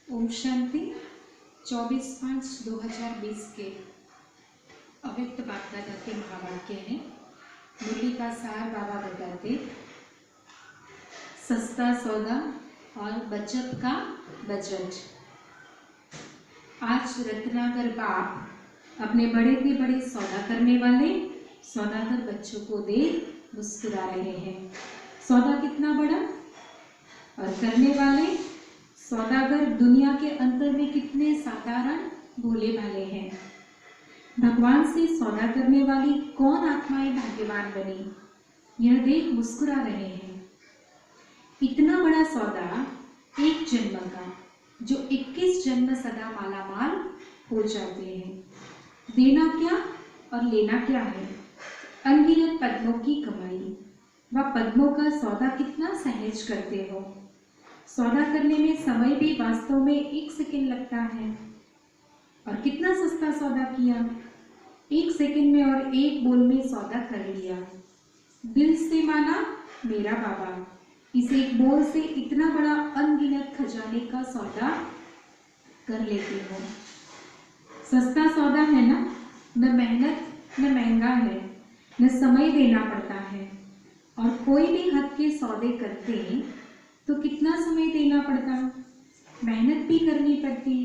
ओम शांति। 24/5/2020 के अव्यक्त बाप दादा के महावाक्य हैं। मुरली का सार बाबा बताते, सस्ता सौदा और बचत का बजट। आज रत्नाकर बाप अपने बड़े से बड़े सौदा करने वाले सौदागर बच्चों को देख मुस्कुरा रहे हैं। सौदा कितना बड़ा और करने वाले सौदागर दुनिया के अंतर में कितने साधारण भोले भाले हैं। भगवान से सौदा करने वाली कौन आत्माएं भाग्यवान बनी, यह देख मुस्कुरा रहे हैं। इतना बड़ा सौदा एक जन्म का, जो 21 जन्म सदा मालामाल हो जाते हैं। देना क्या और लेना क्या है। अनगिनत पद्मों की कमाई व पद्मों का सौदा कितना सहज करते हो। सौदा करने में समय भी वास्तव में 1 सेकंड लगता है, और कितना सस्ता सौदा किया। 1 सेकंड में और 1 बोल में सौदा कर लिया। दिल से माना मेरा बाबा, इस एक बोल से इतना बड़ा अनगिनत खजाने का सौदा कर लेते हो। सस्ता सौदा है ना, न मेहनत न महंगा है, न समय देना पड़ता है। और कोई भी हद के सौदे करते तो कितना समय देना पड़ता, मेहनत भी करनी पड़ती,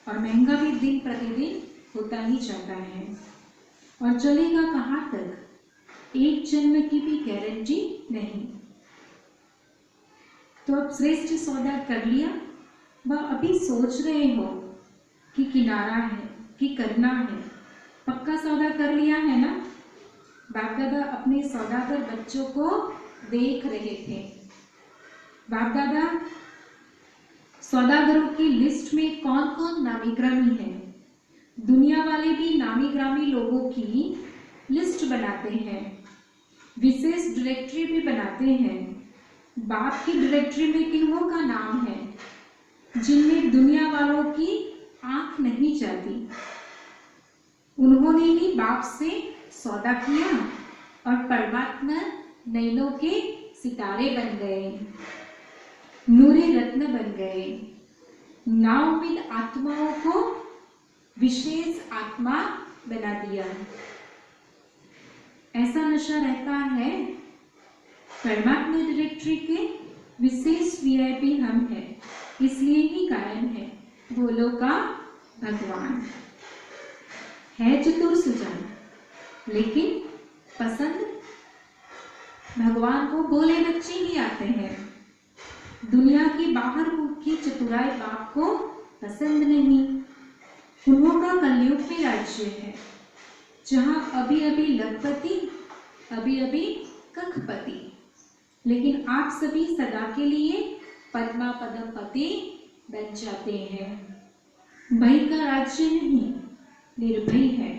और महंगा भी दिन प्रतिदिन होता ही जाता है। और चलेगा कहाँ तक, 1 जन्म की भी गारंटी नहीं। तो अब श्रेष्ठ सौदा कर लिया, वह अभी सोच रहे हो कि किनारा है कि करना है। पक्का सौदा कर लिया है ना। बाप दादा अपने सौदागर बच्चों को देख रहे थे। बाप दादा सौदागरों की लिस्ट में कौन कौन नामी ग्रामी है। दुनिया वाले भी नामी ग्रामी लोगों की लिस्ट बनाते हैं, विशेष डायरेक्टरी भी बनाते हैं। बाप की डायरेक्टरी में किन्हों का नाम है जिनमें दुनिया वालों की आंख नहीं जाती। उन्होंने ही बाप से सौदा किया और परमात्मा नैनों के सितारे बन गए, नूरे रत्न बन गए। नाउम्मीद आत्माओं को विशेष आत्मा बना दिया। ऐसा नशा रहता है। परमात्मा डायरेक्टरी के विशेष वीआईपी हम हैं, इसलिए ही कायम है भोलों का भगवान है। चतुर सुजान, लेकिन पसंद भगवान को भोले बच्चे ही आते हैं। दुनिया की बाहर की चतुराई बाप को पसंद नहीं। उन्हों का कलयुग में राज्य है, जहाँ अभी अभी लखपति, अभी अभी कखपति, लेकिन आप सभी सदा के लिए पद्मा पदमपति बन जाते हैं। भय का राज्य नहीं, निर्भय है।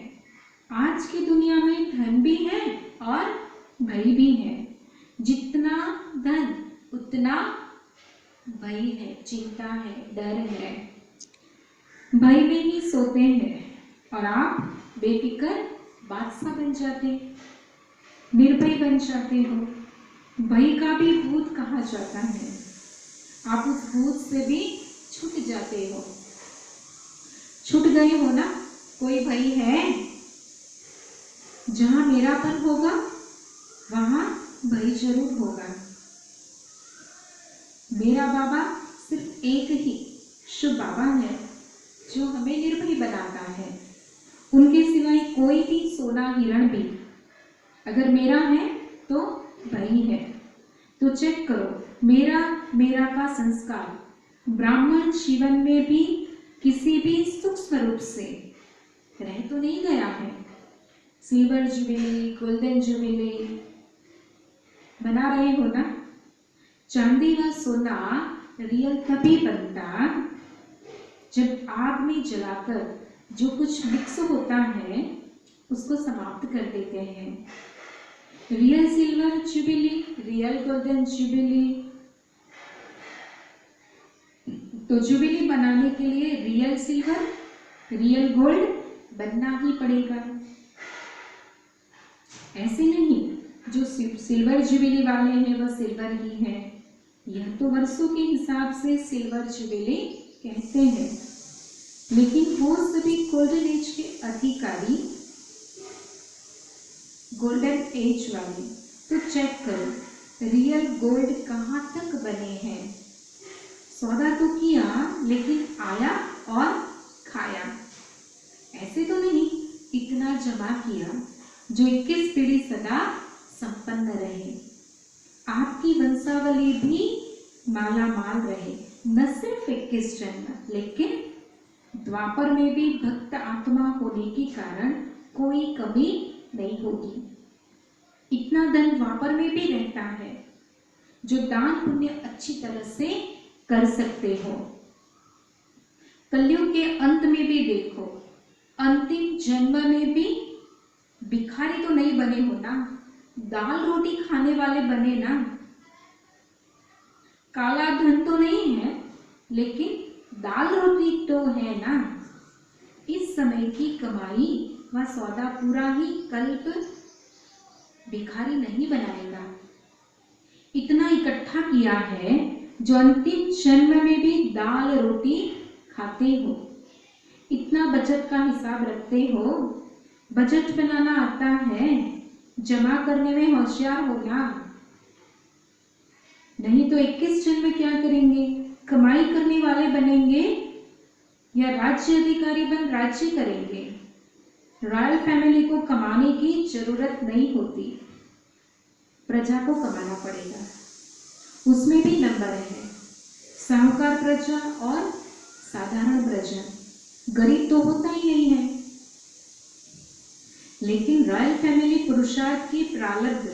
आज की दुनिया में धन भी है और भय भी है। जितना धन उतना भय है, चिंता है, डर है। भय में ही सोते हैं और आप बेफिक्र बादशाह बन जाते, निर्भय बन जाते हो। भय का भी भूत कहा जाता है। आप उस भूत से भी छूट जाते हो। छूट गए हो ना। कोई भय है, जहां मेरापन होगा वहां भय जरूर होगा। मेरा बाबा सिर्फ एक ही शुभ बाबा है, जो हमें निर्भय बनाता है। उनके सिवाय कोई भी सोना हिरण भी अगर मेरा है तो भय है। तो चेक करो, मेरा का संस्कार ब्राह्मण जीवन में भी किसी भी सूक्ष्म रूप से रह तो नहीं गया है। सिल्वर जुबिली, गोल्डन जुबिली बना रहे हो ना। चांदी व सोना रियल तभी बनता जब आग में जलाकर जो कुछ मिक्स होता है उसको समाप्त कर देते हैं। Real silver jubilee, real golden jubilee. तो जुबिली बनाने के लिए रियल सिल्वर, रियल गोल्ड बनना ही पड़ेगा। ऐसे नहीं जो सिल्वर जुबिली वाले हैं वह सिल्वर ही है, यह तो वर्षों के हिसाब से सिल्वर जुबली कहते हैं, लेकिन वो सभी गोल्डन एज के अधिकारी, गोल्डन एज वाले, तो चेक करो रियल गोल्ड कहाँ तक बने हैं। सौदा तो किया लेकिन आया और खाया। ऐसे तो नहीं इतना जमा किया जो 21 पीढ़ी सदा संपन्न रहे। आपकी वंशावली भी माला माल रहे, न सिर्फ 21 जन्म, लेकिन द्वापर में भी भक्त आत्मा होने के कारण कोई कमी नहीं होगी। इतना धन द्वापर में भी रहता है जो दान पुण्य अच्छी तरह से कर सकते हो। कलयुग के अंत में भी देखो, अंतिम जन्म में भी भिखारी तो नहीं बने हो ना, दाल रोटी खाने वाले बने ना। काला धन तो नहीं है, लेकिन दाल रोटी तो है ना। इस समय की कमाई व सौदा पूरा ही कल्प भिखारी नहीं बनाएगा। इतना इकट्ठा किया है जो अंतिम जन्म में भी दाल रोटी खाते हो। इतना बचत का हिसाब रखते हो, बजट बनाना आता है, जमा करने में होशियार होना। नहीं तो 21 जन्म क्या करेंगे? कमाई करने वाले बनेंगे या राज्य अधिकारी बन राज्य करेंगे। रॉयल फैमिली को कमाने की जरूरत नहीं होती, प्रजा को कमाना पड़ेगा। उसमें भी नंबर है, साहूकार प्रजा और साधारण प्रजा। गरीब तो होता ही नहीं है, लेकिन रॉयल फैमिली पुरुषार्थ की प्रारब्ध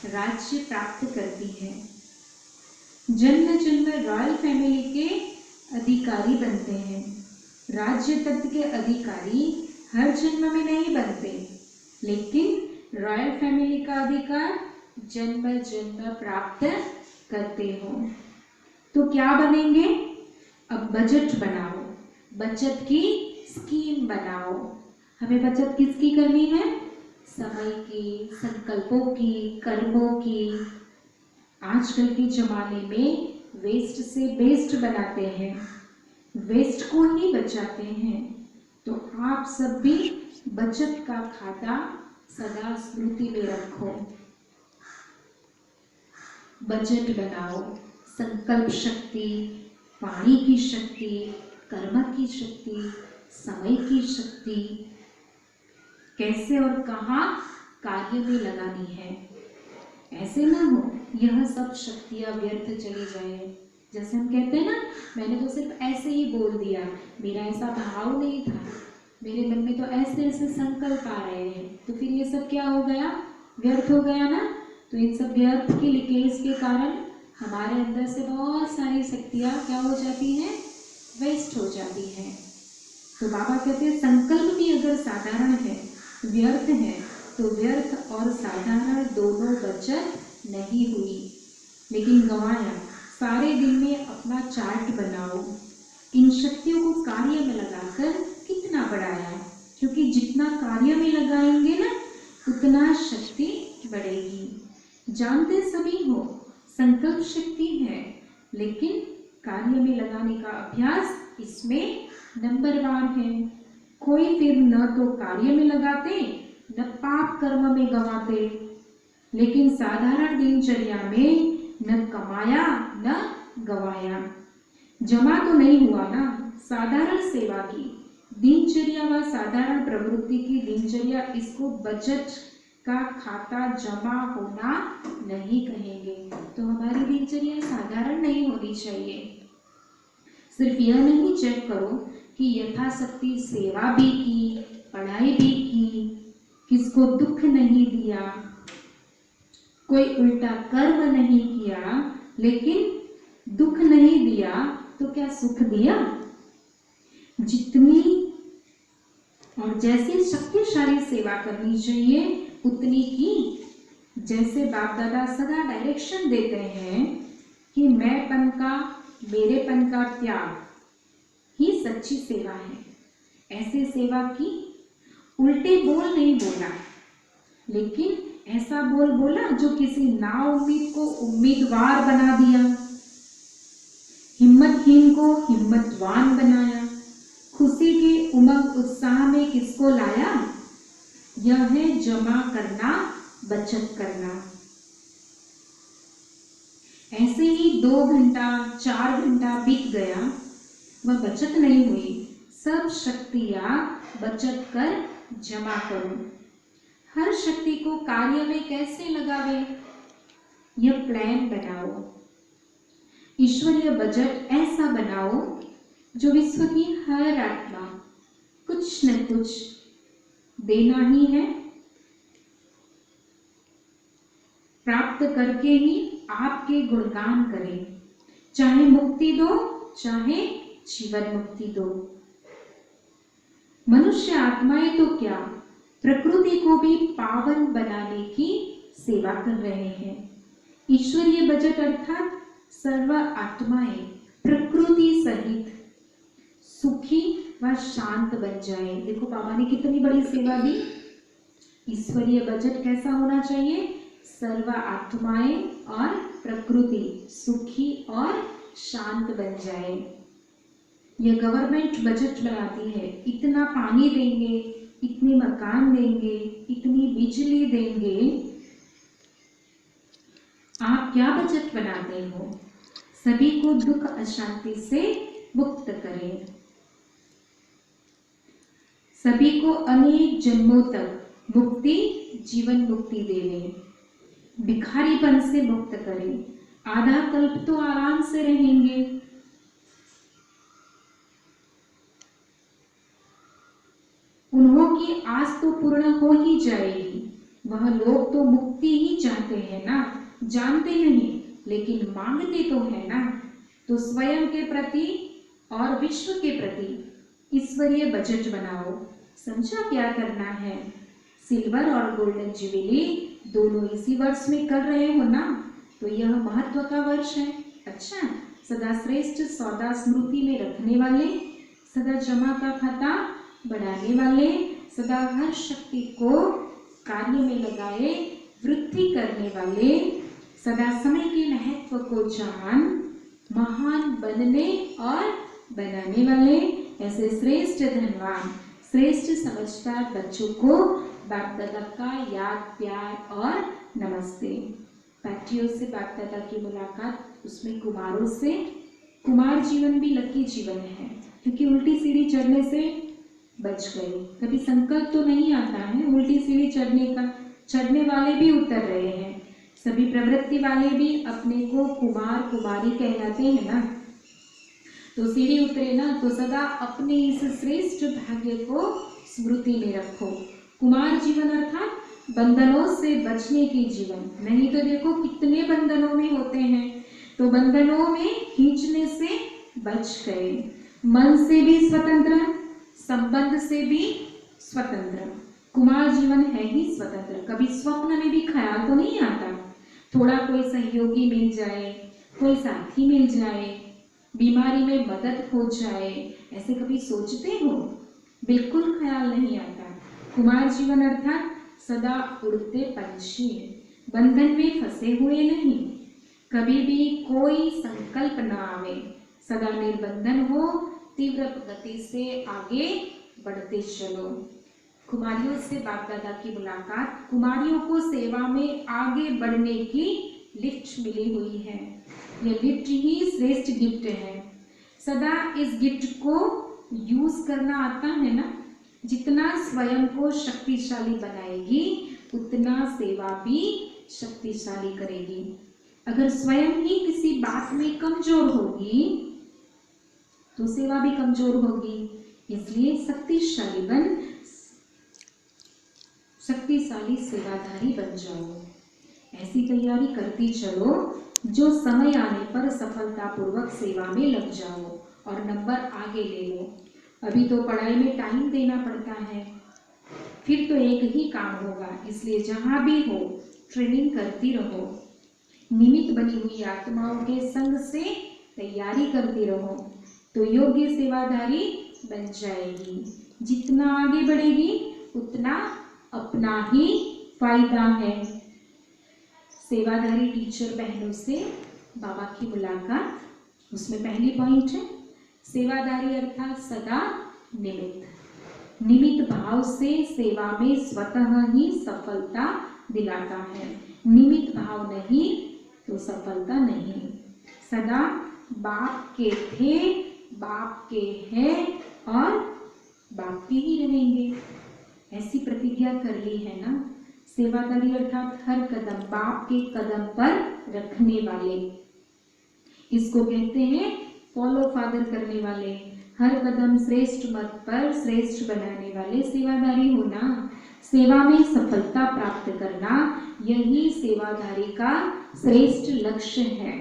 राज्य प्राप्त करती है। जन्म जन्म रॉयल फैमिली के अधिकारी बनते हैं। राज्य तत्व के अधिकारी हर जन्म में नहीं बनते, लेकिन रॉयल फैमिली का अधिकार जन्म जन्म प्राप्त करते हो। तो क्या बनेंगे? अब बजट बनाओ, बचत की स्कीम बनाओ। हमें बचत किसकी करनी है? समय की, संकल्पों की, कर्मों की। आजकल के जमाने में वेस्ट से बेस्ट बनाते हैं, वेस्ट को ही बचाते हैं। तो आप सब भी बचत का खाता सदा स्मृति में रखो। बजट बनाओ, संकल्प शक्ति, वाणी की शक्ति, कर्म की शक्ति, समय की शक्ति, कैसे और कहाँ कार्य में लगानी है। ऐसे ना हो यह सब शक्तियाँ व्यर्थ चली जाए। जैसे हम कहते हैं ना, मैंने तो सिर्फ ऐसे ही बोल दिया, मेरा ऐसा भाव नहीं था, मेरे मन में तो ऐसे ऐसे संकल्प आ रहे हैं, तो फिर ये सब क्या हो गया? व्यर्थ हो गया ना। तो इन सब व्यर्थ की लीकेज के कारण हमारे अंदर से बहुत सारी शक्तियाँ क्या हो जाती हैं? वेस्ट हो जाती हैं। तो बाबा कहते हैं संकल्प भी अगर साधारण है, व्यर्थ है, तो व्यर्थ और साधारण दोनों बचत नहीं हुई, लेकिन गंवाया। सारे दिन में अपना चार्ट बनाओ, इन शक्तियों को कार्य में लगाकर कितना बढ़ाया, क्योंकि जितना कार्य में लगाएंगे ना उतना शक्ति बढ़ेगी। जानते सभी हो संकल्प शक्ति है, लेकिन कार्य में लगाने का अभ्यास इसमें नंबरवार है। कोई फिर न तो कार्य में लगाते न पाप कर्म में गंवाते, लेकिन साधारण दिनचर्या में न कमाया न गवाया। जमा तो नहीं हुआ ना, साधारण सेवा की दिनचर्या व साधारण प्रवृत्ति की दिनचर्या, इसको बचत का खाता जमा होना नहीं कहेंगे। तो हमारी दिनचर्या साधारण नहीं होनी चाहिए। सिर्फ यह नहीं चेक करो कि यथाशक्ति सेवा भी की, पढ़ाई भी की, किसको दुख नहीं दिया, कोई उल्टा कर्म नहीं किया, लेकिन दुख नहीं दिया तो क्या सुख दिया? जितनी और जैसी शक्तिशाली सेवा करनी चाहिए उतनी की। जैसे बाप दादा सदा डायरेक्शन देते हैं कि मैंपन का, मेरेपन का त्याग ही सच्ची सेवा है, ऐसे सेवा की। उल्टे बोल नहीं बोला, लेकिन ऐसा बोल बोला जो किसी नाउम्मीद को उम्मीदवार बना दिया। को हिम्मतवान बनाया, खुशी के उमंग उत्साह में किसको लाया? यह है जमा करना, बचत करना। ऐसे ही 2 घंटा 4 घंटा बीत गया, वह बचत नहीं हुई। सब शक्तियां बचत कर जमा करो। हर शक्ति को कार्य में कैसे लगावे, यह प्लान बनाओ। ईश्वरीय बजट ऐसा बनाओ जो विश्व की हर आत्मा कुछ न कुछ देना ही है, प्राप्त करके ही आपके गुणगान करें। चाहे मुक्ति दो, चाहे जीवन मुक्ति दो। मनुष्य आत्माएं तो क्या, प्रकृति को भी पावन बनाने की सेवा कर रहे हैं। ईश्वरीय बजट अर्थात सर्व आत्माएं प्रकृति सहित सुखी व शांत बन जाए। देखो बाबा ने कितनी बड़ी सेवा दी। ईश्वरीय बजट कैसा होना चाहिए? सर्व आत्माएं और प्रकृति सुखी और शांत बन जाए। यह गवर्नमेंट बजट बनाती है, इतना पानी देंगे, इतने मकान देंगे, इतनी बिजली देंगे। आप क्या बजट बनाते हो? सभी को दुख अशांति से मुक्त करें, सभी को अनेक जन्मों तक मुक्ति, जीवन मुक्ति देवे, भिखारीपन से मुक्त करें। आधा कल्प तो आराम से रहेंगे, उन्हों की आस तो पूर्ण हो ही जाएगी। वह लोग तो मुक्ति ही चाहते हैं ना, जानते नहीं लेकिन मांगते तो है ना। तो स्वयं के प्रति और विश्व के प्रति ईश्वरीय बजट बनाओ। समझा क्या करना है? सिल्वर और गोल्डन जुबिली दोनों इसी वर्ष में कर रहे हो ना, तो यह महत्व का वर्ष है। अच्छा, सदा श्रेष्ठ सौदा स्मृति में रखने वाले, सदा जमा का खाता बढ़ाने वाले, सदा हर शक्ति को कार्य में लगाए वृद्धि करने वाले, सदा समय के महत्व को जान महान बनने और बनाने वाले, ऐसे श्रेष्ठ धनवान, श्रेष्ठ समझदार बच्चों को बाप दादा का याद, प्यार और नमस्ते। पार्टियों से बाप दादा की मुलाकात, उसमें कुमारों से। कुमार जीवन भी लकी जीवन है, क्योंकि उल्टी सीढ़ी चढ़ने से बच गए। कभी संकल्प तो नहीं आता है उल्टी सीढ़ी चढ़ने का, चढ़ने वाले भी उतर रहे हैं। सभी प्रवृत्ति वाले भी अपने को कुमार कुमारी कहलाते हैं ना, तो सीढ़ी उतरे ना तो सदा अपने इस श्रेष्ठ भाग्य को स्मृति में रखो। कुमार जीवन अर्थात बंधनों से बचने की जीवन। नहीं तो देखो कितने बंधनों में होते हैं, तो बंधनों में खींचने से बच गए। मन से भी स्वतंत्र, संबंध से भी स्वतंत्र। कुमार जीवन है ही स्वतंत्र। कभी स्वप्न में भी ख्याल तो नहीं आता थोड़ा कोई सहयोगी मिल जाए, कोई साथी मिल जाए, बीमारी में मदद हो जाए, ऐसे कभी सोचते हो? बिल्कुल ख्याल नहीं आता। कुमार जीवन अर्थात सदा उड़ते पंछी, बंधन में फंसे हुए नहीं, कभी भी कोई संकल्प न आवे, सदा निर्बंधन हो, तीव्र गति से आगे बढ़ते चलो। कुमारियों से बाप दादा की मुलाकात, कुमारियों को सेवा में आगे बढ़ने की लिफ्ट मिली हुई है। यह लिफ्ट ही श्रेष्ठ गिफ्ट है। सदा इस गिफ्ट को यूज करना आता है ना, जितना स्वयं को शक्तिशाली बनाएगी उतना सेवा भी शक्तिशाली करेगी। अगर स्वयं ही किसी बात में कमजोर होगी तो सेवा भी कमजोर होगी। इसलिए शक्तिशाली सेवाधारी बन जाओ। ऐसी तैयारी करती चलो जो समय आने पर सफलतापूर्वक सेवा में लग जाओ और नंबर आगे ले लो। अभी तो पढ़ाई में टाइम देना पड़ता है, फिर तो एक ही काम होगा। इसलिए जहाँ भी हो ट्रेनिंग करती रहो, निमित्त बनी हुई आत्माओं के संग से तैयारी करती रहो, तो योग्य सेवाधारी बन जाएगी। जितना आगे बढ़ेगी उतना अपना ही फायदा है। सेवाधारी टीचर बहनों से बाबा की मुलाकात, उसमें पहली पॉइंट है सेवादारी अर्थात सदा निमित्त, निमित्त भाव से सेवा में स्वतः ही सफलता दिलाता है। निमित्त भाव नहीं तो सफलता नहीं। सदा बाप के थे, बाप के हैं और बाप के ही रहेंगे, ऐसी प्रतिज्ञा कर ली है ना। सेवादारी अर्थात हर कदम बाप के कदम पर रखने वाले, इसको कहते हैं फॉलो फादर करने वाले, हर कदम श्रेष्ठ मत पर श्रेष्ठ बनाने वाले सेवादारी होना। सेवा में सफलता प्राप्त करना, यही सेवादारी का श्रेष्ठ लक्ष्य है।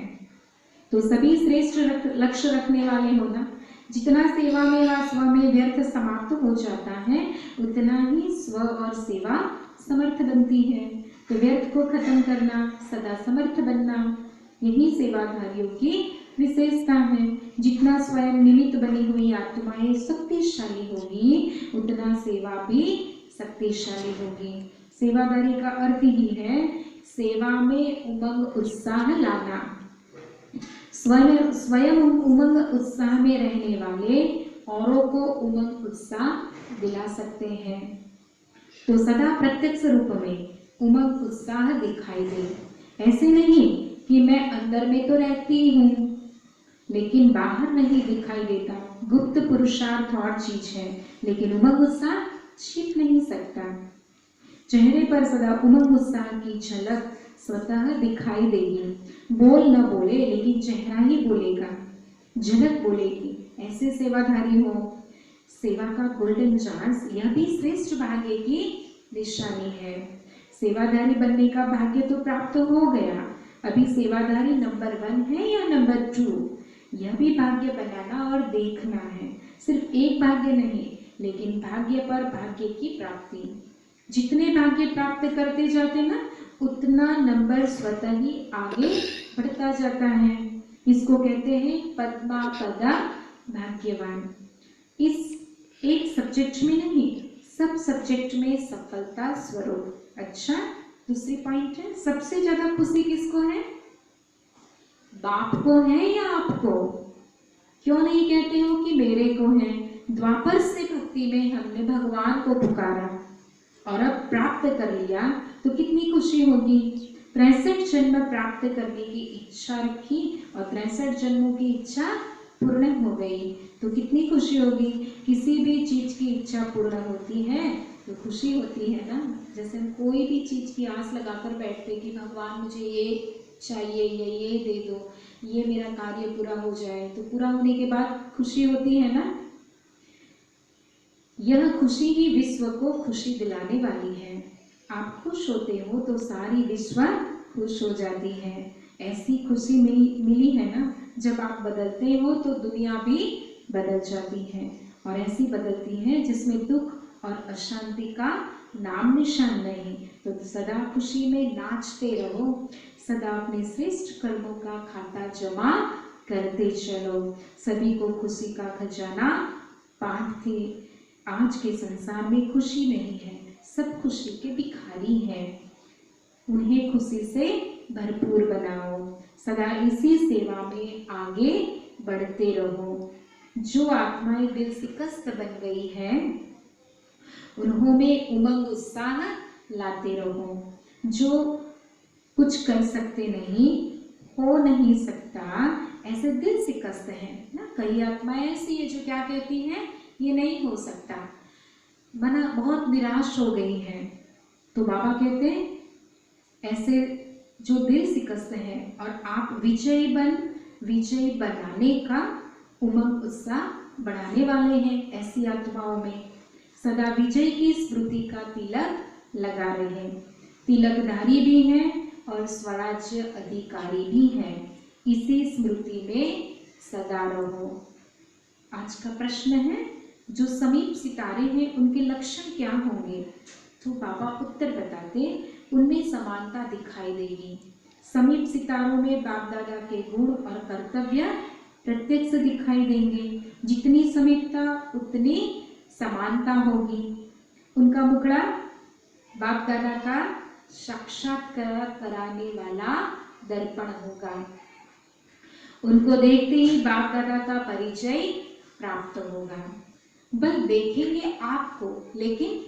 तो सभी श्रेष्ठ लक्ष्य रखने वाले होना। जितना सेवा में व स्व में व्यर्थ समाप्त हो जाता है, उतना ही स्व और सेवा समर्थ बनती है। तो व्यर्थ को खत्म करना, सदा समर्थ बनना, यही सेवाधारियों की विशेषता है। जितना स्वयं निमित्त बनी हुई आत्माएं शक्तिशाली होगी, उतना सेवा भी शक्तिशाली होगी। सेवादारी का अर्थ ही है सेवा में उमंग उत्साह लाना। स्वयं उमंग उत्साह में रहने वाले औरों को उमंग उत्साह दिला सकते हैं। तो सदा प्रत्यक्ष रूप में उमंग उत्साह दिखाई दे। ऐसे नहीं कि मैं अंदर में तो रहती हूँ लेकिन बाहर नहीं दिखाई देता। गुप्त पुरुषार्थ और चीज है, लेकिन उमंग उत्साह छिप नहीं सकता। चेहरे पर सदा उमंग उत्साह की झलक स्वतः दिखाई देगी। बोल न बोले लेकिन चेहरा ही बोलेगा, झलक बोलेगी। ऐसे सेवाधारी हो। सेवा का गोल्डन चांस, यह भी श्रेष्ठ भाग्य की निशानी है। सेवाधारी बनने का भाग्य तो प्राप्त हो गया, अभी सेवाधारी नंबर 1 है या नंबर 2, यह भी भाग्य बनाना और देखना है। सिर्फ एक भाग्य नहीं, लेकिन भाग्य पर भाग्य की प्राप्ति। जितने भाग्य प्राप्त करते जाते ना, उतना नंबर स्वतः ही आगे बढ़ता जाता है। इसको कहते हैं पद्मा पदा भाग्यवान। इस एक सब्जेक्ट में नहीं, सब सब्जेक्ट में सफलता स्वरूप। अच्छा, दूसरी पॉइंट है, सबसे ज्यादा खुशी किसको है? बाप को है या आपको? क्यों नहीं कहते हो कि मेरे को है? द्वापर से भक्ति में हमने भगवान को पुकारा और अब प्राप्त कर लिया तो कितनी खुशी होगी। 63 जन्म प्राप्त करने की इच्छा रखी और 63 जन्मों की इच्छा पूर्ण हो गई तो कितनी खुशी होगी। किसी भी चीज की इच्छा पूर्ण होती है तो खुशी होती है ना। जैसे हम कोई भी चीज की आस लगाकर बैठते कि भगवान मुझे ये चाहिए, ये दे दो, ये मेरा कार्य पूरा हो जाए, तो पूरा होने के बाद खुशी होती है ना। यह खुशी ही विश्व को खुशी दिलाने वाली है। आप खुश होते हो तो सारी विश्व खुश हो जाती है। ऐसी खुशी मिली है ना। जब आप बदलते हो तो दुनिया भी बदल जाती है, और ऐसी बदलती है जिसमें दुख और अशांति का नाम निशान नहीं। तो सदा खुशी में नाचते रहो, सदा अपने श्रेष्ठ कर्मों का खाता जमा करते चलो। सभी को खुशी का खजाना बांटते। आज के संसार में खुशी नहीं है, सब खुशी के भिखारी हैं। उन्हें खुशी से भरपूर बनाओ। सदा इसी सेवा में आगे बढ़ते रहो। जो आत्माएं दिल सिकस्त बन गई है, उन्होंने उमंग उत्साह लाते रहो। जो कुछ कर सकते नहीं, हो नहीं सकता, ऐसे दिल सिकस्त हैं ना। कई आत्माएं ऐसी है जो क्या कहती हैं, ये नहीं हो सकता, मना बहुत निराश हो गई हैं। तो बाबा कहते हैं ऐसे जो दिल सिकस्त है और आप विजयी बनाने का उमंग उत्साह बढ़ाने वाले हैं, ऐसी आत्माओं में सदा विजय की स्मृति का तिलक लगा रहे। तिलकधारी भी हैं और स्वराज्य अधिकारी भी हैं। इसी स्मृति में सदा रहो। आज का प्रश्न है, जो समीप सितारे हैं उनके लक्षण क्या होंगे? तो बाबा उत्तर बताते, उनमें समानता दिखाई देगी। समीप सितारों में बाप दादा के गुण और कर्तव्य प्रत्यक्ष दिखाई देंगे। जितनी समीपता उतनी समानता होगी। उनका मुखड़ा बाप दादा का साक्षात्कार कराने वाला दर्पण होगा। उनको देखते ही बाप दादा का परिचय प्राप्त होगा। बल देखेंगे आपको, लेकिन